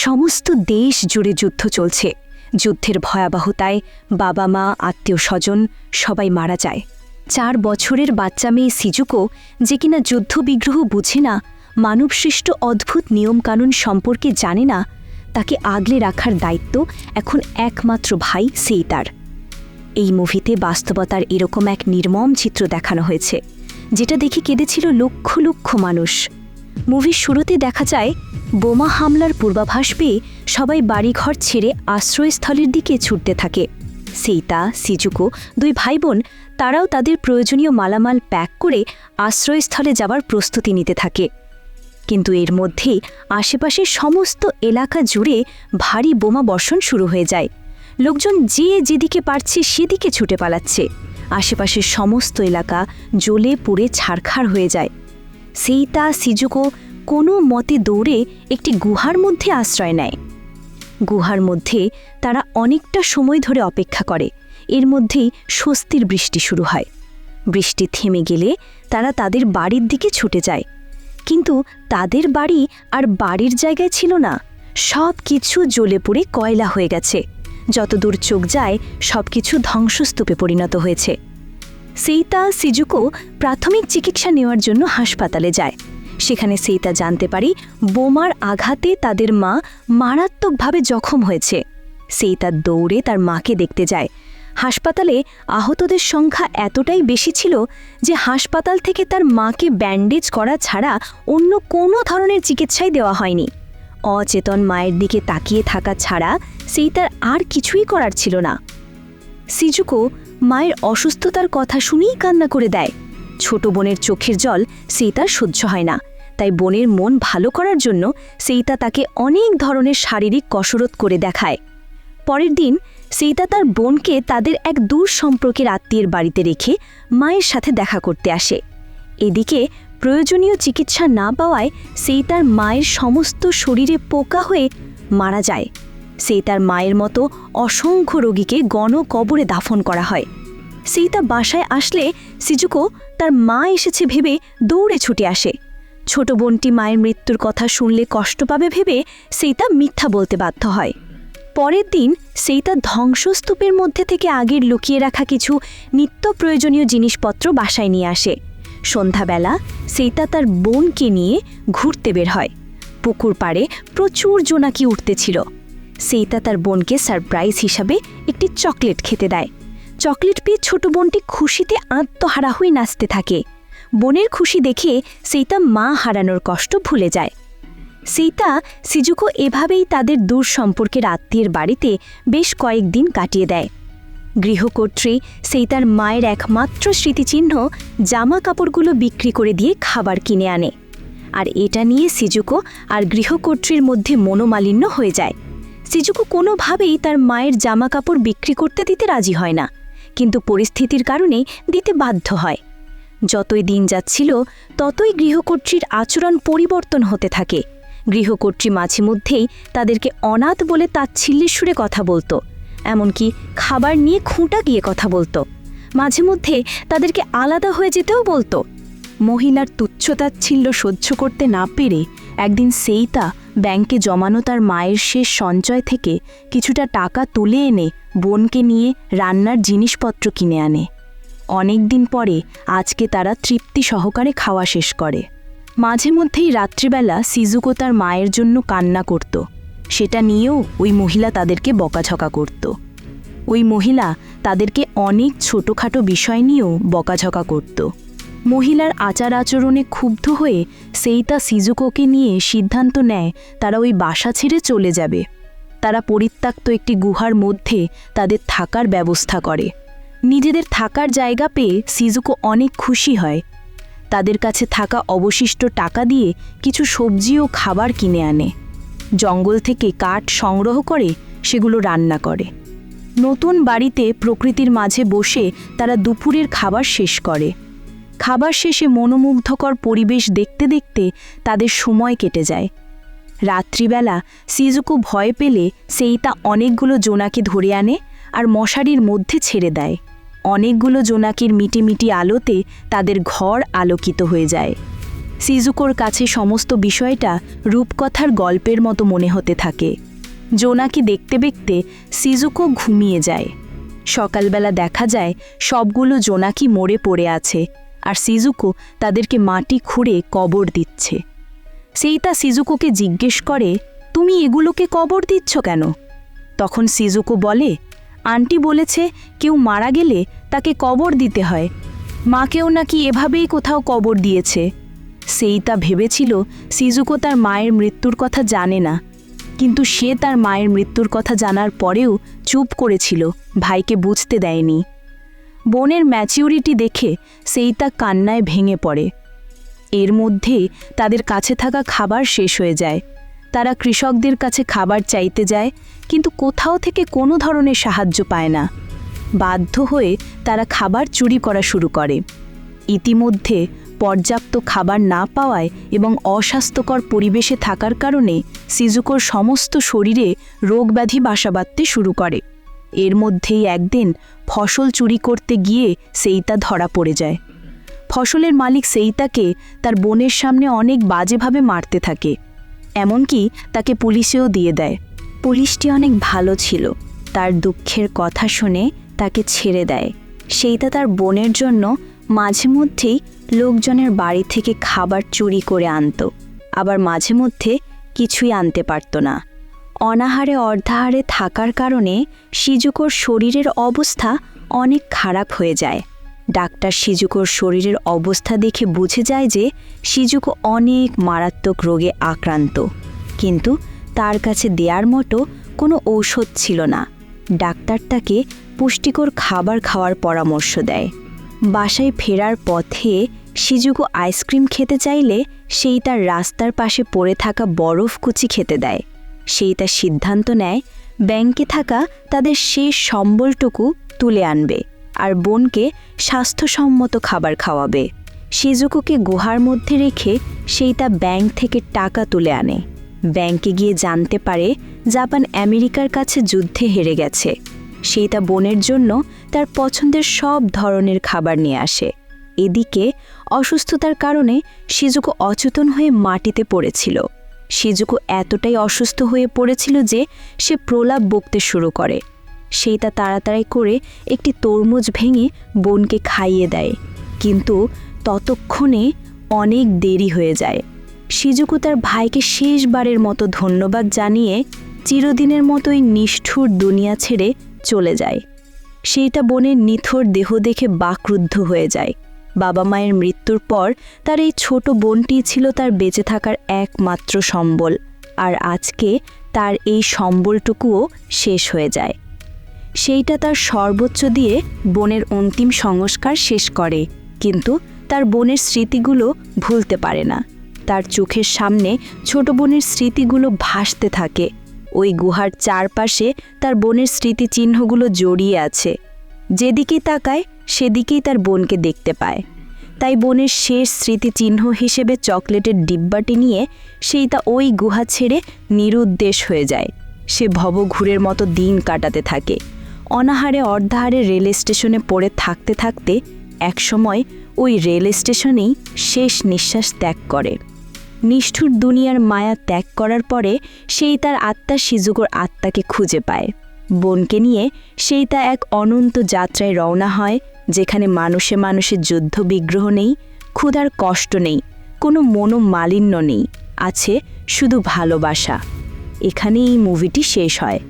সমস্ত দেশ জুড়ে যুদ্ধ চলছে। যুদ্ধের ভয়াবহতায় বাবা মা আত্মীয় স্বজন সবাই মারা যায়। 4 বছরের বাচ্চা মেয়ে সিজুকো, যে কিনা যুদ্ধবিগ্রহ বুঝে না, মানবসৃষ্ট অদ্ভুত নিয়মকানুন সম্পর্কে জানে না, তাকে আগলে রাখার দায়িত্ব এখন একমাত্র ভাই সেইতার। এই মুভিতে বাস্তবতার এরকম এক নির্মম চিত্র দেখানো হয়েছে, যেটা দেখে কেঁদেছিল লক্ষ লক্ষ মানুষ। মুভির শুরুতে দেখা যায় বোমা হামলার পূর্বাভাস পেয়ে সবাই বাড়িঘর ছেড়ে আশ্রয়স্থলের দিকে ছুটতে থাকে। সেইতা, সিজুকো 2 ভাই বোন, তারাও তাদের প্রয়োজনীয় মালামাল প্যাক করে আশ্রয়স্থলে যাবার প্রস্তুতি নিতে থাকে। কিন্তু এর মধ্যেই আশেপাশের সমস্ত এলাকা জুড়ে ভারী বোমা বর্ষণ শুরু হয়ে যায়। লোকজন যে যেদিকে পারছে সেদিকে ছুটে পালাচ্ছে। আশেপাশের সমস্ত এলাকা জ্বলে পুড়ে ছারখার হয়ে যায়। সেইতা, সিজুকো কোনো মতে দৌড়ে একটি গুহার মধ্যে আশ্রয় নেয়। গুহার মধ্যে তারা অনেকটা সময় ধরে অপেক্ষা করে। এর মধ্যেই স্বস্তির বৃষ্টি শুরু হয়। বৃষ্টি থেমে গেলে তারা তাদের বাড়ির দিকে ছুটে যায়। কিন্তু তাদের বাড়ি আর বাড়ির জায়গায় ছিল না। সব কিছু জ্বলে পুড়ে কয়লা হয়ে গেছে। যতদূর চোখ যায় সব কিছু ধ্বংসস্তূপে পরিণত হয়েছে। সেইতা, সিজুকো প্রাথমিক চিকিৎসা নেওয়ার জন্য হাসপাতালে যায়। সেখানে সেইতা জানতে পারি বোমার আঘাতে তাদের মা মারাত্মকভাবে জখম হয়েছে। সেইতা দৌড়ে তার মাকে দেখতে যায়। হাসপাতালে আহতদের সংখ্যা এতটাই বেশি ছিল যে হাসপাতাল থেকে তার মাকে ব্যান্ডেজ করা ছাড়া অন্য কোনো ধরনের চিকিৎসাই দেওয়া হয়নি। অচেতন মায়ের দিকে তাকিয়ে থাকা ছাড়া সেইতার আর কিছুই করার ছিল না। সিজুকো মায়ের অসুস্থতার কথা শুনেই কান্না করে দেয়। ছোট বোনের চোখের জল সেইতার সহ্য হয় না, তাই বোনের মন ভালো করার জন্য সেইতা তাকে অনেক ধরনের শারীরিক কসরত করে দেখায়। পরের দিন সেইতা তার বোনকে তাদের এক দূর সম্পর্কের আত্মীয়ের বাড়িতে রেখে মায়ের সাথে দেখা করতে আসে। এদিকে প্রয়োজনীয় চিকিৎসা না পাওয়ায় সেইতার মায়ের সমস্ত শরীরে পোকা হয়ে মারা যায়। সেইতার মায়ের মতো অসংখ্য রোগীকে গণকবরে দাফন করা হয়। সেইতা বাসায় আসলে সিজুকো তার মা এসেছে ভেবে দৌড়ে ছুটে আসে। ছোট বোনটি মায়ের মৃত্যুর কথা শুনলে কষ্ট পাবে ভেবে সেইতা মিথ্যা বলতে বাধ্য হয়। পরের দিন সেইতা ধ্বংসস্তূপের মধ্যে থেকে আগের লুকিয়ে রাখা কিছু নিত্য প্রয়োজনীয় জিনিসপত্র বাসায় নিয়ে আসে। সন্ধ্যাবেলা সেইতা তার বোনকে নিয়ে ঘুরতে বের হয়। পুকুর পাড়ে প্রচুর জোনাকি উঠতেছিল। সেইতা তার বোনকে সারপ্রাইজ হিসাবে একটি চকলেট খেতে দেয়। চকলেট পেয়ে ছোট বোনটি খুশিতে আত্মহারা হয়ে নাচতে থাকে। বোনের খুশি দেখে সেইতা মা হারানোর কষ্ট ভুলে যায়। সেইতা, সিজুকো এভাবেই তাদের দূর সম্পর্কের আত্মীয়ের বাড়িতে বেশ কয়েকদিন কাটিয়ে দেয়। গৃহকর্ত্রী সেইতার মায়ের একমাত্র স্মৃতিচিহ্ন জামা কাপড়গুলো বিক্রি করে দিয়ে খাবার কিনে আনে। আর এটা নিয়ে সিজুকো আর গৃহকর্ত্রীর মধ্যে মনোমালিন্য হয়ে যায়। সিজুকো কোনোভাবেই তার মায়ের জামা কাপড় বিক্রি করতে দিতে রাজি হয় না, কিন্তু পরিস্থিতির কারণে দিতে বাধ্য হয়। যতই দিন যাচ্ছিল ততই গৃহকর্ত্রীর আচরণ পরিবর্তন হতে থাকে। গৃহকর্ত্রী মাঝে মধ্যেই তাদেরকে অনাথ বলে তাচ্ছিল্যের সুরে কথা বলতো, এমনকি খাবার নিয়ে খুঁটা গিয়ে কথা বলতো। মাঝে মধ্যে তাদেরকে আলাদা হয়ে যেতেও বলতো। মহিলার তুচ্ছতাচ্ছিল্য সহ্য করতে না পেরে একদিন সেইতা ব্যাংকে জমানো তার মায়ের শেষ সঞ্চয় থেকে কিছুটা টাকা তুলে এনে বোনকে নিয়ে রান্নার জিনিসপত্র কিনে আনে। অনেক দিন পরে আজকে তারা তৃপ্তি সহকারে খাওয়া শেষ করে। মাঝে মধ্যেই রাত্রিবেলা সিজুকো তার মায়ের জন্য কান্না করত। সেটা নিয়েও ওই মহিলা তাদেরকে বকাঝকা করত। ওই মহিলা তাদেরকে অনেক ছোটোখাটো বিষয় নিয়েও বকাঝকা করত। মহিলার আচার আচরণে ক্ষুব্ধ হয়ে সেইতা সিজুকোকে নিয়ে সিদ্ধান্ত নেয় তারা ওই বাসা ছেড়ে চলে যাবে। তারা পরিত্যক্ত একটি গুহার মধ্যে তাদের থাকার ব্যবস্থা করে। নিজেদের থাকার জায়গা পেয়ে সিজুকো অনেক খুশি হয়। তাদের কাছে থাকা অবশিষ্ট টাকা দিয়ে কিছু সবজি ও খাবার কিনে আনে। জঙ্গল থেকে কাঠ সংগ্রহ করে সেগুলো রান্না করে। নতুন বাড়িতে প্রকৃতির মাঝে বসে তারা দুপুরের খাবার শেষ করে। খাবার শেষে মনোমুগ্ধকর পরিবেশ দেখতে দেখতে তাদের সময় কেটে যায়। রাত্রিবেলা সিজুকো ভয় পেলে সেইতা অনেকগুলো জোনাকি ধরে আনে আর মশারির মধ্যে ছেড়ে দেয়। অনেকগুলো জোনাকির মিটিমিটি আলোতে তাদের ঘর আলোকিত হয়ে যায়। সিজুকোর কাছে সমস্ত বিষয়টা রূপকথার গল্পের মতো মনে হতে থাকে। জোনাকি দেখতে দেখতে সিজুকো ঘুমিয়ে যায়। সকালবেলা দেখা যায় সবগুলো জোনাকি মরে পড়ে আছে, আর সিজুকো তাদেরকে মাটি খুঁড়ে কবর দিচ্ছে। সেইতা সিজুকোকে জিজ্ঞেস করে, তুমি এগুলোকে কবর দিচ্ছ কেন? তখন সিজুকো বলে, আন্টি বলেছে কেউ মারা গেলে তাকে কবর দিতে হয়। মাকেও নাকি এভাবেই কোথাও কবর দিয়েছে। সেইতা ভেবেছিল সিজুকো তার মায়ের মৃত্যুর কথা জানে না, কিন্তু সে তার মায়ের মৃত্যুর কথা জানার পরেও চুপ করেছিল, ভাইকে বুঝতে দেয়নি। বোনের ম্যাচিউরিটি দেখে সেইতা কান্নায় ভেঙে পড়ে। এর মধ্যে তাদের কাছে থাকা খাবার শেষ হয়ে যায়। তারা কৃষকদের কাছে খাবার চাইতে যায়, কিন্তু কোথাও থেকে কোনো ধরনের সাহায্য পায় না। বাধ্য হয়ে তারা খাবার চুরি করা শুরু করে। ইতিমধ্যে পর্যাপ্ত খাবার না পাওয়ায় এবং অস্বাস্থ্যকর পরিবেশে থাকার কারণে সিজুকোর সমস্ত শরীরে রোগব্যাধি বাসা বাঁধতে শুরু করে। এর মধ্যেই একদিন ফসল চুরি করতে গিয়ে সেইতা ধরা পড়ে যায়। ফসলের মালিক সেইতাকে তার বোনের সামনে অনেক বাজেভাবে মারতে থাকে, এমনকি তাকে পুলিশেও দিয়ে দেয়। পুলিশটি অনেক ভালো ছিল, তার দুঃখের কথা শুনে তাকে ছেড়ে দেয়। সেইতা তার বোনের জন্য মাঝে মধ্যেই লোকজনের বাড়ি থেকে খাবার চুরি করে আনত, আবার মাঝে মধ্যে কিছুই আনতে পারত না। অনাহারে অর্ধাহারে থাকার কারণে সিজুকোর শরীরের অবস্থা অনেক খারাপ হয়ে যায়। ডাক্তার সিজুকোর শরীরের অবস্থা দেখে বুঝে যায় যে সিজুকো অনেক মারাত্মক রোগে আক্রান্ত, কিন্তু তার কাছে দেওয়ার মতো কোনো ঔষধ ছিল না। ডাক্তার তাকে পুষ্টিকর খাবার খাওয়ার পরামর্শ দেয়। বাসায় ফেরার পথে সিজুকো আইসক্রিম খেতে চাইলে সেই তার রাস্তার পাশে পড়ে থাকা বরফ কুচি খেতে দেয়। সেই তার সিদ্ধান্ত নেয় ব্যাংকে থাকা তাদের শেষ সম্বলটুকু তুলে আনবে আর বোনকে স্বাস্থ্যসম্মত খাবার খাওয়াবে। সিজুকোকে গুহার মধ্যে রেখে সেই তা ব্যাংক থেকে টাকা তুলে আনে। ব্যাংকে গিয়ে জানতে পারে জাপান আমেরিকার কাছে যুদ্ধে হেরে গেছে। সেই তা বোনের জন্য তার পছন্দের সব ধরনের খাবার নিয়ে আসে। এদিকে অসুস্থতার কারণে সিজুকো অচেতন হয়ে মাটিতে পড়েছিল। সিজুকো এতটাই অসুস্থ হয়ে পড়েছিল যে সে প্রলাপ বকতে শুরু করে। সেই তা তাড়াতাড়ি করে একটি তরমুজ ভেঙে বোনকে খাইয়ে দেয়, কিন্তু ততক্ষণে অনেক দেরি হয়ে যায়। সিজুকো তার ভাইকে শেষবারের মতো ধন্যবাদ জানিয়ে চিরদিনের মতোই নিষ্ঠুর দুনিয়া ছেড়ে চলে যায়। সেইটা বোনের নিথর দেহ দেখে বাকরুদ্ধ হয়ে যায়। বাবা মায়ের মৃত্যুর পর তার এই ছোট বোনটি ছিল তার বেঁচে থাকার একমাত্র সম্বল, আর আজকে তার এই সম্বলটুকুও শেষ হয়ে যায়। সেইটা তার সর্বোচ্চ দিয়ে বোনের অন্তিম সংস্কার শেষ করে, কিন্তু তার বোনের স্মৃতিগুলো ভুলতে পারে না। তার চোখের সামনে ছোট বোনের স্মৃতিগুলো ভাসতে থাকে। ওই গুহার চারপাশে তার বোনের স্মৃতিচিহ্নগুলো জড়িয়ে আছে। যেদিকেই তাকায় সেদিকেই তার বোনকে দেখতে পায়। তাই বোনের শেষ স্মৃতিচিহ্ন হিসেবে চকলেটের ডিব্বাটি নিয়ে সেই তা ওই গুহা ছেড়ে নিরুদ্দেশ হয়ে যায়। সে ভবঘুরের মতো দিন কাটাতে থাকে। অনাহারে অর্ধাহারে রেল স্টেশনে পড়ে থাকতে থাকতে একসময় ওই রেল স্টেশনেই শেষ নিঃশ্বাস ত্যাগ করে। নিষ্ঠুর দুনিয়ার মায়া ত্যাগ করার পরে সেই তার আত্মা সিজুকোর আত্মাকে খুঁজে পায়। বোনকে নিয়ে সেই তা এক অনন্ত যাত্রায় রওনা হয়, যেখানে মানুষে মানুষে যুদ্ধ বিগ্রহ নেই, ক্ষুধার কষ্ট নেই, কোনো মনোমালিন্য নেই, আছে শুধু ভালোবাসা। এখানেই এই মুভিটি শেষ হয়।